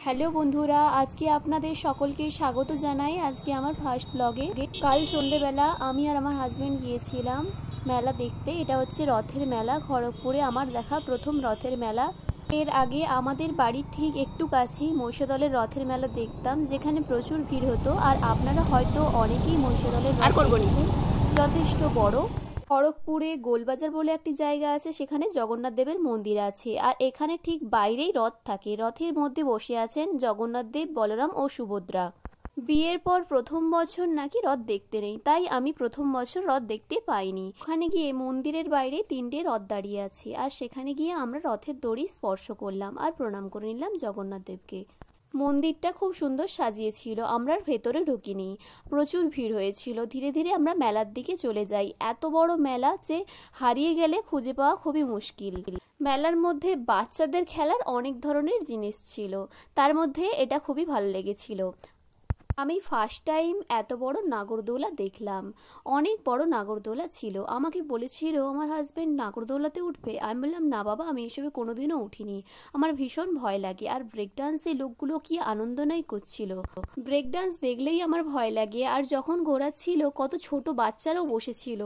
Hello বন্ধুরা, আজকে আপনাদের সকলকে স্বাগত জানাই আজকে আমার ফার্স্ট ব্লগে। কাল সন্ধ্যেবেলা আমি আর আমার হাজব্যান্ড গিয়েছিলাম মেলা দেখতে। এটা হচ্ছে রথের মেলা, খড়গপুরে আমার দেখা প্রথম রথের মেলা। এর আগে আমাদের বাড়ির ঠিক একটু কাছেই মহিষাদলের রথের মেলা দেখতাম, যেখানে প্রচুর ভিড় হতো। আর আপনারা হয়তো অনেকেই মহিষাদলের রথ দেখেছেন, যথেষ্ট বড়। খড়গপুরে গোলবাজার বলে একটি জায়গা আছে, সেখানে জগন্নাথ দেবের মন্দির আছে। আর এখানে ঠিক বাইরেই রথ থাকে। রথের মধ্যে বসে আছেন জগন্নাথ দেব, বলরাম ও সুভদ্রা। বিয়ের পর প্রথম বছর নাকি রথ দেখতে নেই, তাই আমি প্রথম বছর রথ দেখতে পাইনি। ওখানে গিয়ে মন্দিরের বাইরে 3টে রথ দাঁড়িয়ে আছে, আর সেখানে গিয়ে আমরা রথের দড়ি স্পর্শ করলাম আর প্রণাম করে নিলাম জগন্নাথ দেবকে। মন্দিরটা খুব সুন্দর সাজিয়েছিল, আমরা ভেতরে ঢুকিনি, প্রচুর ভিড় হয়েছিল। ধীরে ধীরে আমরা মেলার দিকে চলে যাই। এত বড় মেলা যে হারিয়ে গেলে খুঁজে পাওয়া খুবই মুশকিল। মেলার মধ্যে বাচ্চাদের খেলার অনেক ধরনের জিনিস ছিল, তার মধ্যে এটা খুবই ভালো লেগেছিল। আমি ফার্স্ট টাইম এত বড় নাগরদোলা দেখলাম। অনেক বড় নাগরদোলা ছিল। আমাকে বলেছিল আমার হাজব্যান্ড নাগরদোলাতে উঠবে। আমি বললাম না বাবা, আমি এসবে কোনোদিনও উঠিনি, আমার ভীষণ ভয় লাগে। আর ব্রেক ডান্সে লোকগুলো কি আনন্দ নাই করছিল, ব্রেক ডান্স দেখলেই আমার ভয় লাগে। আর যখন ঘোরাচ্ছিল কত ছোট বাচ্চারাও বসেছিল।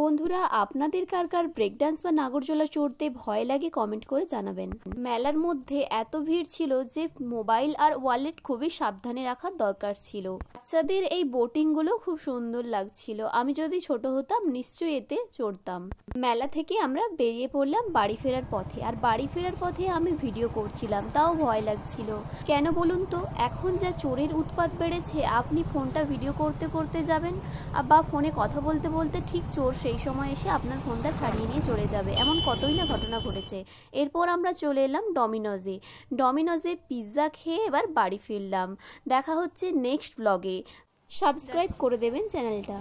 বন্ধুরা, আপনাদের কার কার ব্রেক ডান্স বা নাগরদোলা চড়তে ভয় লাগে কমেন্ট করে জানাবেন। মেলার মধ্যে এত ভিড় ছিল যে মোবাইল আর ওয়ালেট খুবই সাবধানে রাখার দরকার ছিল। বাচ্চাদের এই বোটিংগুলো খুব সুন্দর লাগছিল। আমি যদি ছোট হতাম নিশ্চয়ই এতে চড়তাম। মেলা থেকে আমরা বেরিয়ে পড়লাম বাড়ি ফেরার পথে। আর বাড়ি ফেরার পথে আমি ভিডিও করছিলাম, তাও ভয় লাগছিল। কেন বলুন তো, এখন যা চোরের উৎপাত বেড়েছে, আপনি ফোনটা ভিডিও করতে করতে যাবেন বা ফোনে কথা বলতে বলতে ঠিক চোর সেই সময় এসে আপনার ফোনটা ছাড়িয়ে নিয়ে চলে যাবে। এমন কতই না ঘটনা ঘটেছে। এরপর আমরা চলে এলাম ডমিনোজে পিৎজা খেয়ে এবার বাড়ি ফিরলাম। দেখা হচ্ছে নেক্সট ব্লগে। সাবস্ক্রাইব করে দেবেন চ্যানেলটা।